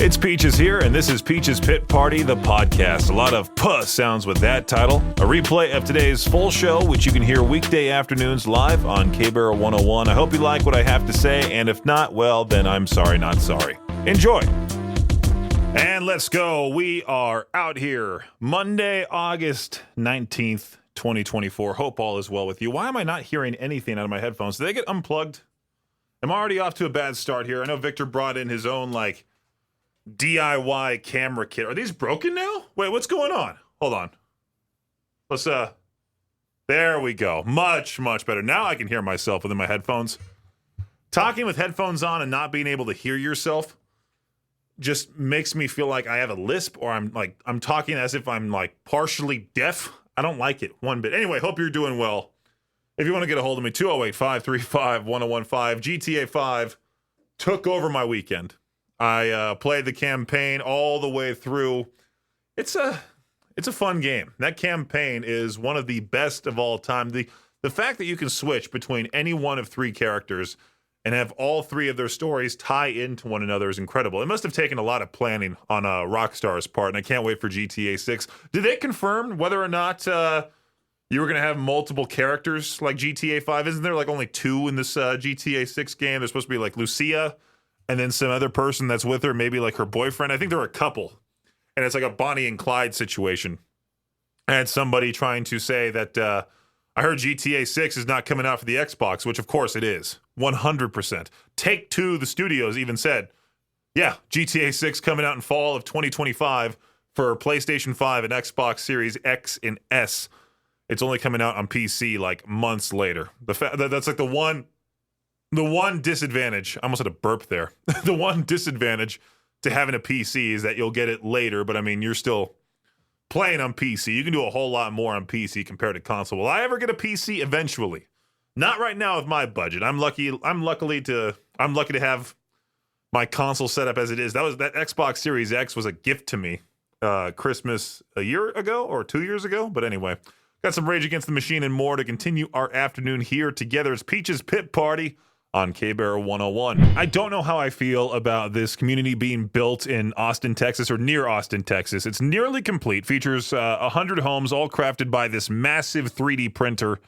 It's Peaches here, and this is Peaches Pit Party, the podcast. A lot of puh sounds with that title. A replay of today's full show, which you can hear weekday afternoons live on K-Barrel 101. I hope you like what I have to say, and if not, well, then I'm sorry, not sorry. Enjoy. And let's go. We are out here. Monday, August 19th, 2024. Hope all is well with you. Why am I not hearing anything out of my headphones? Did they get unplugged? I'm already off to a bad start here. I know Victor brought in his own, DIY camera kit. Are these broken now? Wait, what's going on? Hold on. Let's, there we go. Much, much better. Now I can hear myself within my headphones. Talking with headphones on and not being able to hear yourself just makes me feel like I have a lisp, or I'm talking as if I'm partially deaf. I don't like it one bit. Anyway, hope you're doing well. If you want to get a hold of me, 208-535-1015. GTA 5 took over my weekend. I played the campaign all the way through. It's a fun game. That campaign is one of the best of all time. The fact that you can switch between any one of three characters and have all three of their stories tie into one another is incredible. It must have taken a lot of planning on Rockstar's part, and I can't wait for GTA 6. Did they confirm whether or not you were going to have multiple characters like GTA 5? Isn't there only two in this GTA 6 game? There's supposed to be Lucia and then some other person that's with her, maybe her boyfriend. I think they're a couple. And it's like a Bonnie and Clyde situation. I had somebody trying to say that I heard GTA 6 is not coming out for the Xbox, which of course it is. 100%. Take-Two, the studios, even said, yeah, GTA 6 coming out in fall of 2025 for PlayStation 5 and Xbox Series X and S. It's only coming out on PC months later. That's the one disadvantage, I almost had a burp there. The one disadvantage to having a PC is that you'll get it later, but you're still playing on PC. You can do a whole lot more on PC compared to console. Will I ever get a PC eventually? Not right now with my budget. I'm lucky to have my console set up as it is. That Xbox Series X was a gift to me Christmas a year ago or 2 years ago. But anyway, got some Rage Against the Machine and more to continue our afternoon here together. It's Peaches Pit Party on K-Barrel 101. I don't know how I feel about this community being built in Austin, Texas, or near Austin, Texas. It's nearly complete. Features 100 homes, all crafted by this massive 3D printer.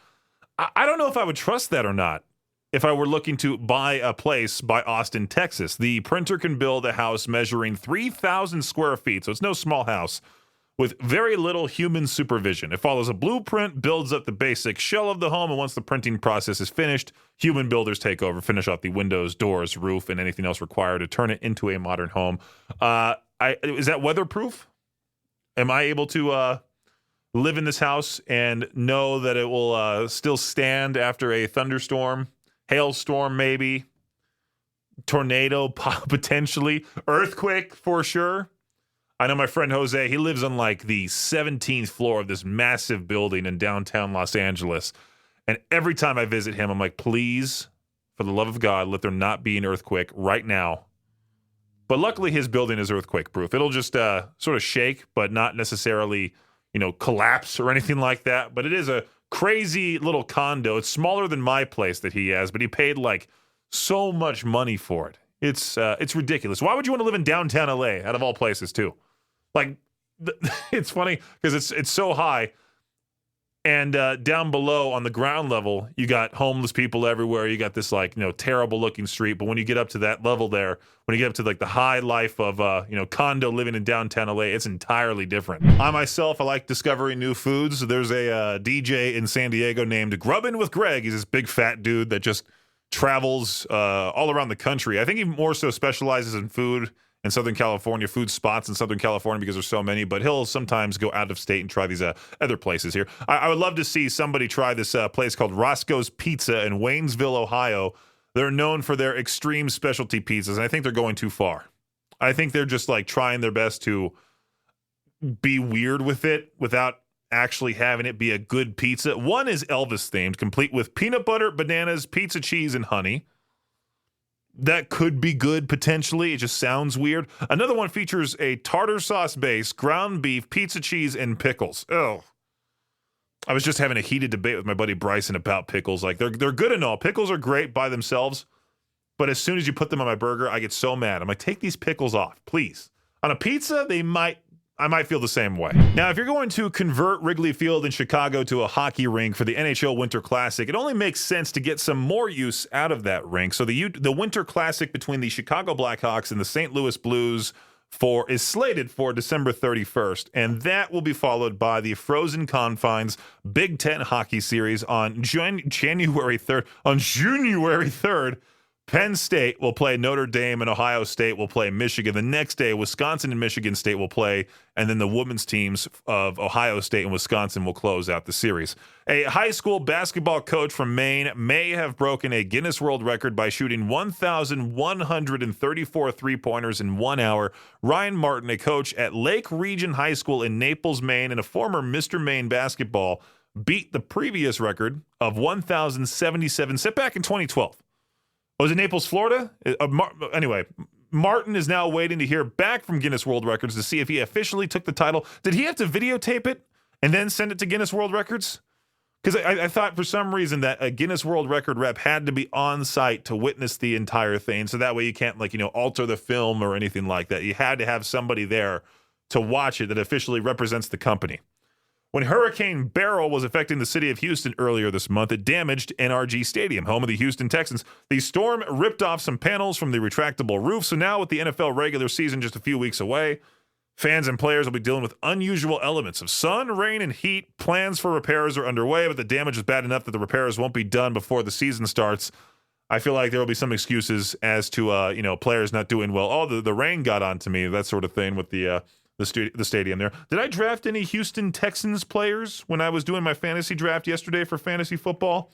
I don't know if I would trust that or not if I were looking to buy a place by Austin, Texas. The printer can build a house measuring 3,000 square feet, so it's no small house, with very little human supervision. It follows a blueprint, builds up the basic shell of the home, and once the printing process is finished, human builders take over, finish off the windows, doors, roof, and anything else required to turn it into a modern home. Is that weatherproof? Am I able to live in this house and know that it will still stand after a thunderstorm, hailstorm maybe, tornado potentially, earthquake for sure? I know my friend Jose, he lives on the 17th floor of this massive building in downtown Los Angeles. And every time I visit him, I'm like, please, for the love of God, let there not be an earthquake right now. But luckily his building is earthquake proof. It'll just sort of shake, but not necessarily, collapse or anything like that. But it is a crazy little condo. It's smaller than my place that he has, but he paid so much money for it. It's ridiculous. Why would you want to live in downtown LA out of all places too? It's funny because it's so high, and down below on the ground level, you got homeless people everywhere. You got this terrible looking street. But when you get up to that level there, when you get up to the high life of condo living in downtown LA, it's entirely different. I myself, I like discovering new foods. There's a DJ in San Diego named Grubbin' with Greg. He's this big fat dude that just travels all around the country. I think he more so specializes in food in Southern California, food spots in Southern California because there's so many, but he'll sometimes go out of state and try these other places here. I would love to see somebody try this place called Roscoe's Pizza in Waynesville, Ohio. They're known for their extreme specialty pizzas, and I think they're going too far. I think they're just trying their best to be weird with it without actually having it be a good pizza. One is Elvis themed, complete with peanut butter, bananas, pizza cheese, and honey. That could be good potentially. It just sounds weird. Another one features a tartar sauce base, ground beef, pizza cheese, and pickles. Oh, I was just having a heated debate with my buddy Bryson about pickles. They're good and all. Pickles are great by themselves, but as soon as you put them on my burger, I get so mad. I'm like, take these pickles off, please. On a pizza, I might feel the same way. Now, if you're going to convert Wrigley Field in Chicago to a hockey rink for the NHL Winter Classic, it only makes sense to get some more use out of that rink. So the Winter Classic between the Chicago Blackhawks and the St. Louis Blues is slated for December 31st, and that will be followed by the Frozen Confines Big Ten Hockey Series on January 3rd. On January 3rd, Penn State will play Notre Dame and Ohio State will play Michigan. The next day, Wisconsin and Michigan State will play, and then the women's teams of Ohio State and Wisconsin will close out the series. A high school basketball coach from Maine may have broken a Guinness World Record by shooting 1,134 three-pointers in 1 hour. Ryan Martin, a coach at Lake Region High School in Naples, Maine, and a former Mr. Maine basketball, beat the previous record of 1,077 set back in 2012. Was it Naples, Florida? Anyway, Martin is now waiting to hear back from Guinness World Records to see if he officially took the title. Did he have to videotape it and then send it to Guinness World Records? Because I thought for some reason that a Guinness World Record rep had to be on site to witness the entire thing. So that way you can't alter the film or anything like that. You had to have somebody there to watch it that officially represents the company. When Hurricane Beryl was affecting the city of Houston earlier this month, it damaged NRG Stadium, home of the Houston Texans. The storm ripped off some panels from the retractable roof, so now with the NFL regular season just a few weeks away, fans and players will be dealing with unusual elements of sun, rain, and heat. Plans for repairs are underway, but the damage is bad enough that the repairs won't be done before the season starts. I feel like there will be some excuses as to players not doing well. Oh, the rain got onto me, that sort of thing with the stadium there. Did I draft any Houston Texans players when I was doing my fantasy draft yesterday for fantasy football?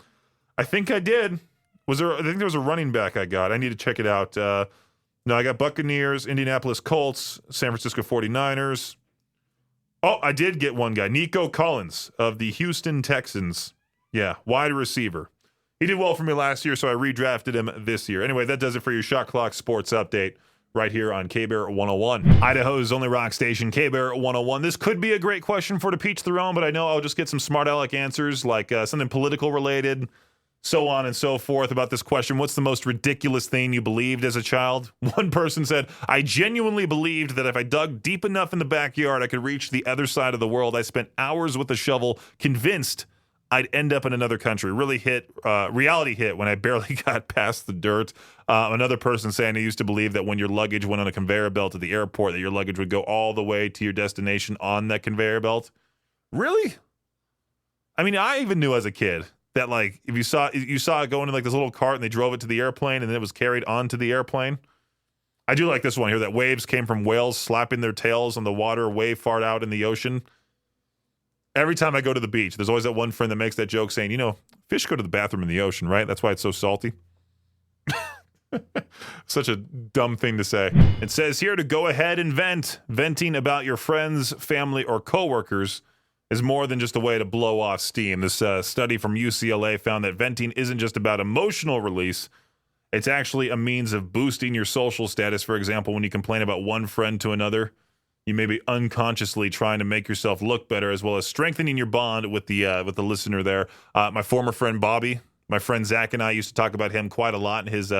I think I did. I think there was a running back I got. I need to check it out. No, I got Buccaneers, Indianapolis Colts, San Francisco 49ers. Oh, I did get one guy, Nico Collins of the Houston Texans. Yeah, wide receiver. He did well for me last year, so I redrafted him this year. Anyway, that does it for your Shot Clock Sports Update right here on K-Bear 101. Idaho's only rock station, K-Bear 101. This could be a great question for to peach their own, but I know I'll just get some smart aleck answers, like something political related, so on and so forth about this question. What's the most ridiculous thing you believed as a child? One person said, I genuinely believed that if I dug deep enough in the backyard, I could reach the other side of the world. I spent hours with a shovel, convinced I'd end up in another country. Really reality hit when I barely got past the dirt. Another person saying I used to believe that when your luggage went on a conveyor belt at the airport, that your luggage would go all the way to your destination on that conveyor belt. Really? I mean, I even knew as a kid that if you saw it going in this little cart and they drove it to the airplane and then it was carried onto the airplane. I do like this one here, that waves came from whales slapping their tails on the water way far out in the ocean. Every time I go to the beach, there's always that one friend that makes that joke saying, fish go to the bathroom in the ocean, right? That's why it's so salty. Such a dumb thing to say. It says here to go ahead and vent. Venting about your friends, family, or coworkers is more than just a way to blow off steam. This study from UCLA found that venting isn't just about emotional release. It's actually a means of boosting your social status. For example, when you complain about one friend to another, you may be unconsciously trying to make yourself look better, as well as strengthening your bond with the listener there. My former friend Bobby, my friend Zach, and I used to talk about him quite a lot, and his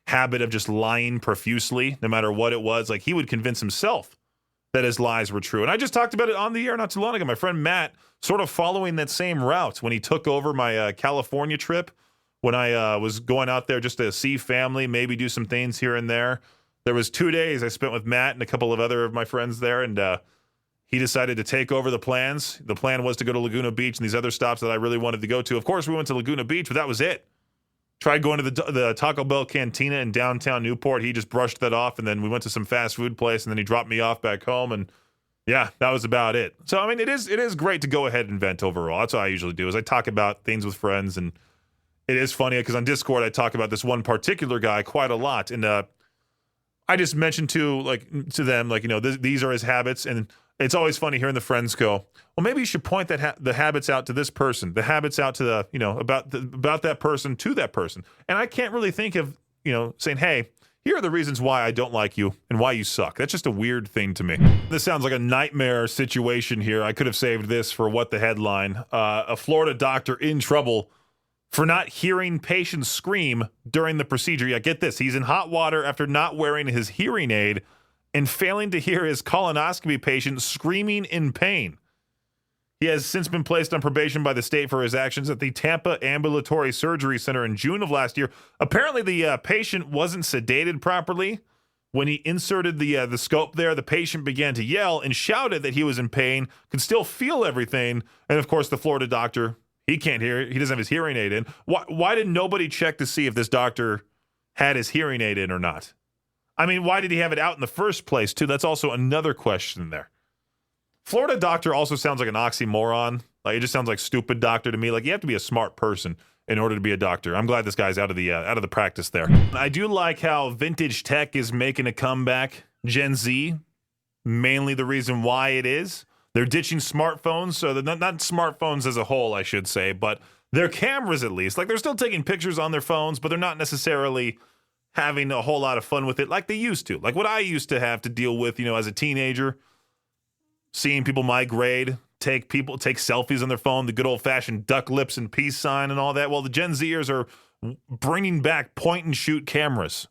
habit of just lying profusely, no matter what it was. He would convince himself that his lies were true. And I just talked about it on the air not too long ago. My friend Matt, sort of following that same route when he took over my California trip, when I was going out there just to see family, maybe do some things here and there. There was 2 days I spent with Matt and a couple of other of my friends there, and he decided to take over the plans. The plan was to go to Laguna Beach and these other stops that I really wanted to go to. Of course, we went to Laguna Beach, but that was it. Tried going to the Taco Bell Cantina in downtown Newport. He just brushed that off, and then we went to some fast food place, and then he dropped me off back home, and yeah, that was about it. So, I mean, it is great to go ahead and vent overall. That's what I usually do, is I talk about things with friends, and it is funny because on Discord I talk about this one particular guy quite a lot, and I just mentioned to them, these are his habits, and it's always funny hearing the friends go, well, maybe you should point the habits out to this person, the habits out to about that person to that person. And I can't really think of, saying, hey, here are the reasons why I don't like you and why you suck. That's just a weird thing to me. This sounds like a nightmare situation here. I could have saved this for What the Headline. A Florida doctor in trouble for not hearing patients scream during the procedure. Yeah, get this. He's in hot water after not wearing his hearing aid and failing to hear his colonoscopy patient screaming in pain. He has since been placed on probation by the state for his actions at the Tampa Ambulatory Surgery Center in June of last year. Apparently, the patient wasn't sedated properly. When he inserted the scope there, the patient began to yell and shouted that he was in pain, could still feel everything. And, of course, the Florida doctor, he can't hear it. He doesn't have his hearing aid in. Why did nobody check to see if this doctor had his hearing aid in or not? I mean, why did he have it out in the first place, too? That's also another question there. Florida doctor also sounds like an oxymoron. Like, it just sounds like stupid doctor to me. Like, you have to be a smart person in order to be a doctor. I'm glad this guy's out of the practice there. I do like how vintage tech is making a comeback. Gen Z, mainly the reason why it is. They're ditching smartphones, so they're not smartphones as a whole, I should say, but their cameras at least. Like, they're still taking pictures on their phones, but they're not necessarily having a whole lot of fun with it like they used to. Like what I used to have to deal with, as a teenager, seeing people my grade take selfies on their phone, the good old-fashioned duck lips and peace sign and all that. Well, the Gen Zers are bringing back point-and-shoot cameras,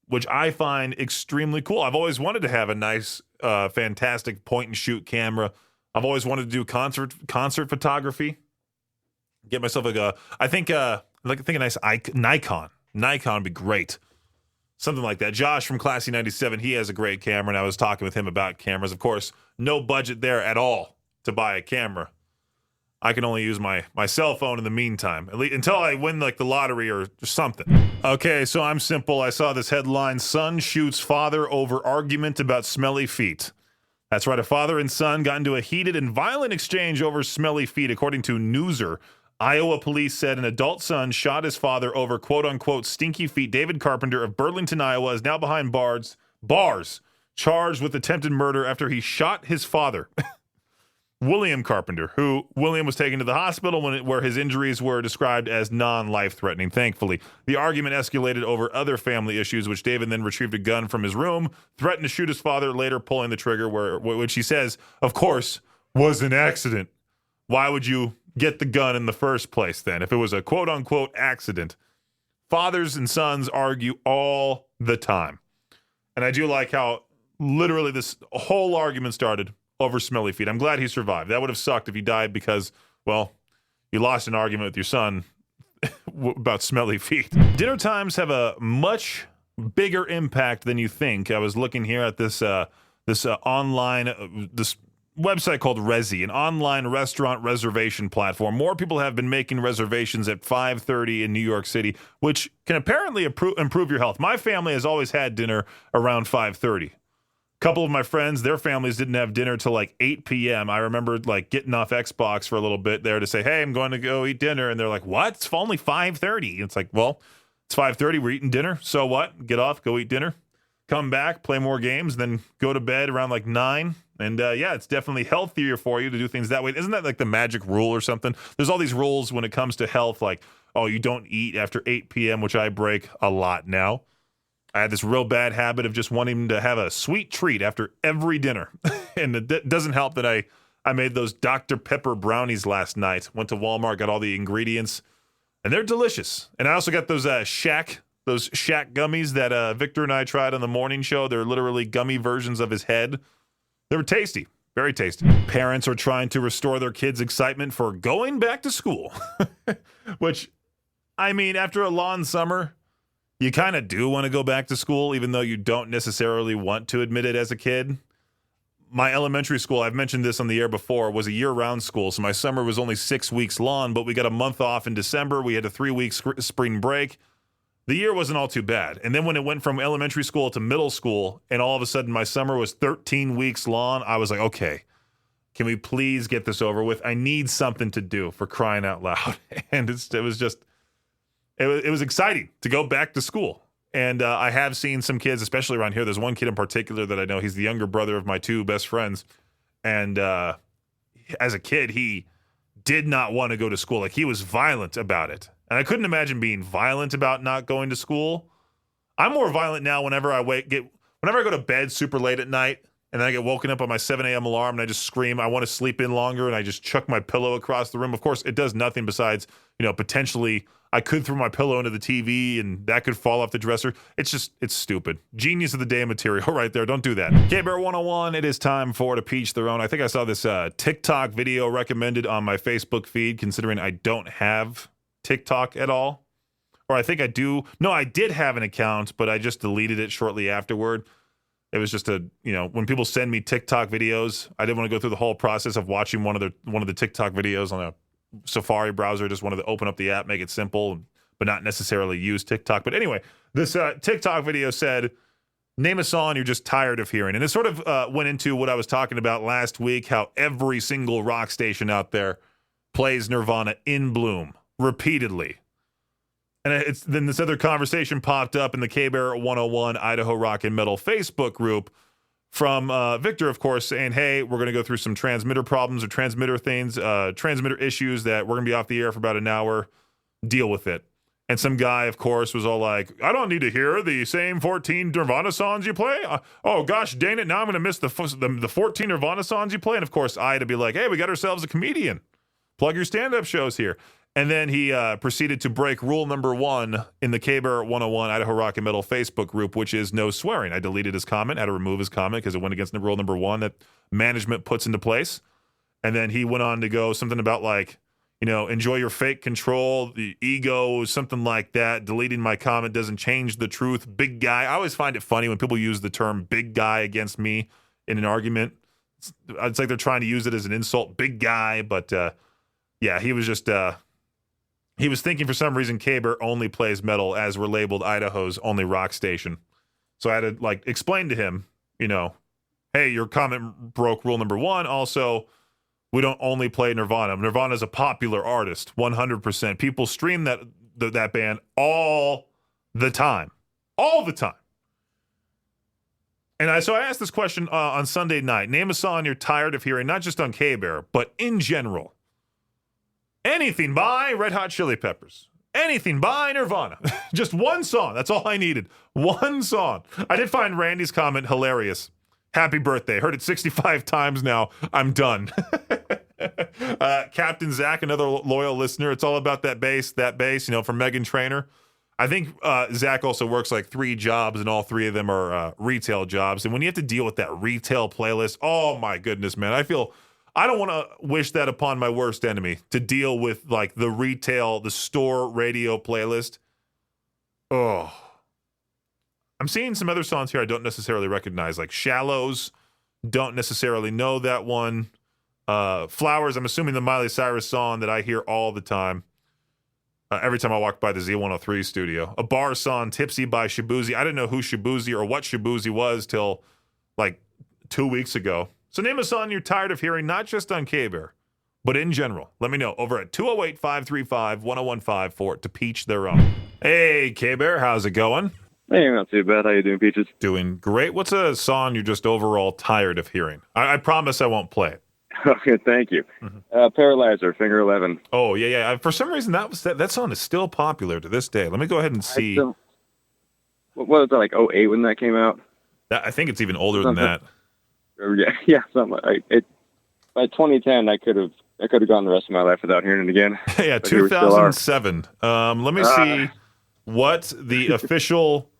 which I find extremely cool. I've always wanted to have a nice, fantastic point-and-shoot camera. I've always wanted to do concert photography. Get myself a nice Nikon. Nikon would be great. Something like that. Josh from Classy 97, he has a great camera, and I was talking with him about cameras. Of course, no budget there at all to buy a camera. I can only use my cell phone in the meantime, at least until I win like the lottery or something. Okay, so I'm simple. I saw this headline: son shoots father over argument about smelly feet. That's right, a father and son got into a heated and violent exchange over smelly feet, according to Newser. Iowa police said an adult son shot his father over quote-unquote stinky feet. David Carpenter of Burlington, Iowa, is now behind bars, charged with attempted murder after he shot his father, William Carpenter, who William was taken to the hospital where his injuries were described as non-life-threatening, thankfully. The argument escalated over other family issues, which David then retrieved a gun from his room, threatened to shoot his father, later pulling the trigger, which he says, of course, was an accident. Why would you get the gun in the first place then if it was a quote-unquote accident? Fathers and sons argue all the time. And I do like how literally this whole argument started over smelly feet. I'm glad he survived. That would have sucked if he died because, well, you lost an argument with your son about smelly feet. Dinner times have a much bigger impact than you think. I was looking here at this online website called Resy, an online restaurant reservation platform. More people have been making reservations at 5:30 in New York City, which can apparently improve your health. My family has always had dinner around 5:30. A couple of my friends, their families didn't have dinner till like 8 p.m. I remember like getting off Xbox for a little bit there to say, hey, I'm going to go eat dinner. And they're like, what? It's only 5:30. It's like, well, it's 5:30. We're eating dinner. So what? Get off, go eat dinner, come back, play more games, then go to bed around like 9. And yeah, it's definitely healthier for you to do things that way. Isn't that like the magic rule or something? There's all these rules when it comes to health, like, oh, you don't eat after 8 p.m., which I break a lot now. I had this real bad habit of just wanting to have a sweet treat after every dinner. And it doesn't help that I made those Dr. Pepper brownies last night. Went to Walmart, got all the ingredients, and they're delicious. And I also got those Shaq gummies that Victor and I tried on the morning show. They're literally gummy versions of his head. They were tasty, very tasty. Parents are trying to restore their kids' excitement for going back to school, which, I mean, after a long summer, you kind of do want to go back to school, even though you don't necessarily want to admit it as a kid. My elementary school, I've mentioned this on the air before, was a year-round school, so my summer was only 6 weeks long, but we got a month off in December. We had a 3-week spring break. The year wasn't all too bad. And then when it went from elementary school to middle school, and all of a sudden my summer was 13 weeks long, I was like, okay, can we please get this over with? I need something to do, for crying out loud. And it was exciting to go back to school. And I have seen some kids, especially around here. There's one kid in particular that I know. He's the younger brother of my two best friends. And as a kid, he did not want to go to school. Like, he was violent about it. And I couldn't imagine being violent about not going to school. I'm more violent now whenever I go to bed super late at night and then I get woken up by my 7 a.m. alarm, and I just scream, I want to sleep in longer, and I just chuck my pillow across the room. Of course, it does nothing besides, potentially I could throw my pillow into the TV, and that could fall off the dresser. It's stupid. Genius of the day material right there. Don't do that. K-Bear 101, it is time for To Peach Their Own. I think I saw this TikTok video recommended on my Facebook feed, considering I don't have TikTok at all. Or I think I do. No, I did have an account, but I just deleted it shortly afterward. It was just when people send me TikTok videos, I didn't want to go through the whole process of watching one of the TikTok videos on a Safari browser. Just wanted to open up the app, make it simple, but not necessarily use TikTok. But anyway, this TikTok video said, name a song you're just tired of hearing. And it sort of went into what I was talking about last week, how every single rock station out there plays Nirvana in Bloom repeatedly. And then this other conversation popped up in the K-Bear 101 Idaho Rock and Metal Facebook group from Victor, of course, saying, hey, we're going to go through some transmitter problems or transmitter things, transmitter issues that we're going to be off the air for about an hour. Deal with it. And some guy, of course, was all like, I don't need to hear the same 14 Nirvana songs you play. Oh, gosh, dang it. Now I'm going to miss the 14 Nirvana songs you play. And, of course, I had to be like, hey, we got ourselves a comedian. Plug your stand-up shows here. And then he proceeded to break rule number 1 in the K-Bear 101 Idaho Rock and Metal Facebook group, which is no swearing. I deleted his comment, had to remove his comment because it went against the rule number 1 that management puts into place. And then he went on to go something about like, enjoy your fake control, the ego, something like that. Deleting my comment doesn't change the truth. Big guy. I always find it funny when people use the term big guy against me in an argument. It's like they're trying to use it as an insult. Big guy. But yeah, he was just... He was thinking for some reason K-Bear only plays metal as we're labeled Idaho's only rock station. So I had to explain to him, hey, your comment broke rule number 1. Also, we don't only play Nirvana. Nirvana's a popular artist, 100%. People stream that band all the time. All the time. And so I asked this question on Sunday night. Name a song you're tired of hearing, not just on K-Bear, but in general. Anything by Red Hot Chili Peppers. Anything by Nirvana. Just one song. That's all I needed. One song. I did find Randy's comment hilarious. Happy birthday. Heard it 65 times now. I'm done. Captain Zach, another loyal listener. It's all about that bass, from Meghan Trainor. I think Zach also works 3 jobs, and all 3 of them are retail jobs. And when you have to deal with that retail playlist, oh my goodness, man. I don't want to wish that upon my worst enemy, to deal with the store radio playlist. Oh, I'm seeing some other songs here I don't necessarily recognize, like Shallows. Don't necessarily know that one. Flowers, I'm assuming the Miley Cyrus song that I hear all the time. Every time I walk by the Z103 studio. A bar song, Tipsy by Shabuzi. I didn't know who Shabuzi or what Shabuzi was till 2 weeks ago. So name a song you're tired of hearing, not just on K-Bear, but in general. Let me know over at 208-535-1015 for To Peach Their Own. Hey, K-Bear, how's it going? Hey, not too bad. How you doing, Peaches? Doing great. What's a song you're just overall tired of hearing? I promise I won't play it. Okay, thank you. Paralyzer, Finger 11. Oh, yeah. For some reason, that song is still popular to this day. Let me go ahead and see. What was that, 08 when that came out? I think it's even older than that. Yeah, something like it. By 2010, I could have gone the rest of my life without hearing it again. Yeah, 2007. Let me see what the official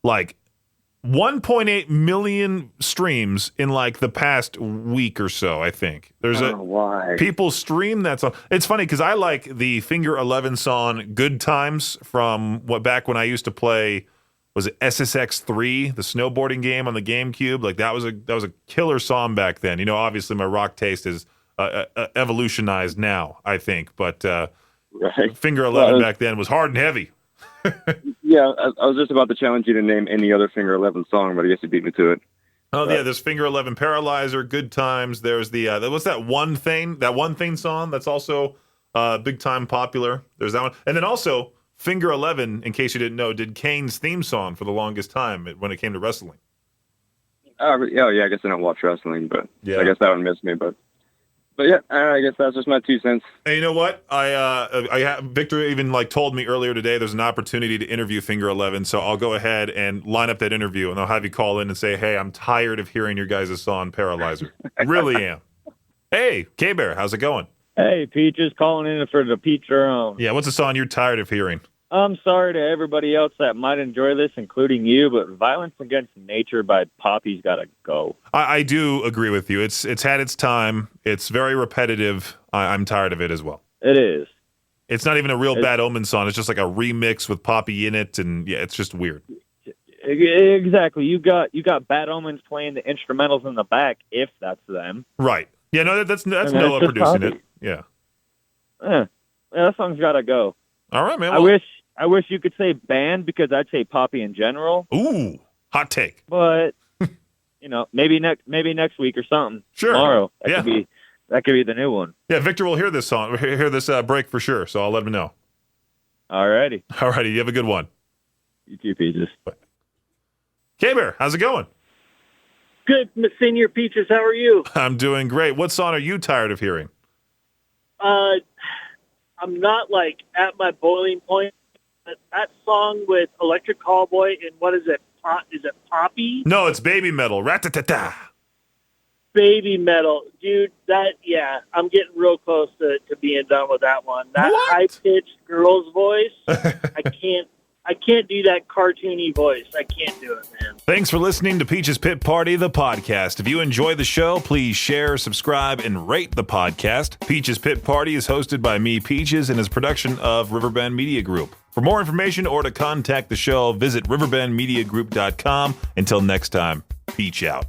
1.8 million streams in the past week or so. I think there's why people stream that song. It's funny because I like the Finger 11 song "Good Times" from back when I used to play. Was it SSX3, the snowboarding game on the GameCube? That was a killer song back then. Obviously my rock taste is evolutionized now, I think. But right. Finger 11 back then was hard and heavy. Yeah, I was just about to challenge you to name any other Finger 11 song, but I guess you beat me to it. Oh, yeah, there's Finger 11 Paralyzer, Good Times. There's the, what's that One Thing song that's also big time popular. There's that one. And then also... Finger 11, in case you didn't know, did Kane's theme song for the longest time when it came to wrestling. Yeah, I guess I don't watch wrestling, but yeah. I guess that one missed me. But But yeah, I guess that's just my 2 cents. And you know what? Victor even like told me earlier today there's an opportunity to interview Finger 11, so I'll go ahead and line up that interview, and I'll have you call in and say, "Hey, I'm tired of hearing your guys' song Paralyzer. Really am." Hey, K-Bear, how's it going? Hey, Peaches, calling in for the Peach Own. Yeah, what's a song you're tired of hearing? I'm sorry to everybody else that might enjoy this, including you, but Violence Against Nature by Poppy's got to go. I do agree with you. It's had its time. It's very repetitive. I'm tired of it as well. It is. It's not even a real Bad Omen song. It's just like a remix with Poppy in it, and yeah, it's just weird. Exactly. You got Bad Omens playing the instrumentals in the back, if that's them. Right. Yeah, no, that's And Noah just producing Poppy. it. Yeah. Yeah, that song's got to go. All right, man. I wish you could say band because I'd say Poppy in general. Ooh, hot take. But maybe next week or something. Sure. Tomorrow. Yeah. That could be the new one. Yeah, Victor will hear this song, hear this break for sure. So I'll let him know. Alrighty. All righty, you have a good one. You too, Peaches. K-Bear, how's it going? Good, Senior Peaches. How are you? I'm doing great. What song are you tired of hearing? I'm not like at my boiling point. But that song with Electric Callboy and what is it? Is it Poppy? No, it's Baby Metal. Rat-ta-ta-ta. Baby Metal, dude. I'm getting real close to being done with that one. That What? high pitched girl's voice, I can't do that cartoony voice. I can't do it, man. Thanks for listening to Peach's Pit Party, the podcast. If you enjoy the show, please share, subscribe, and rate the podcast. Peach's Pit Party is hosted by me, Peaches, and is a production of Riverbend Media Group. For more information or to contact the show, visit riverbendmediagroup.com. Until next time, Peach out.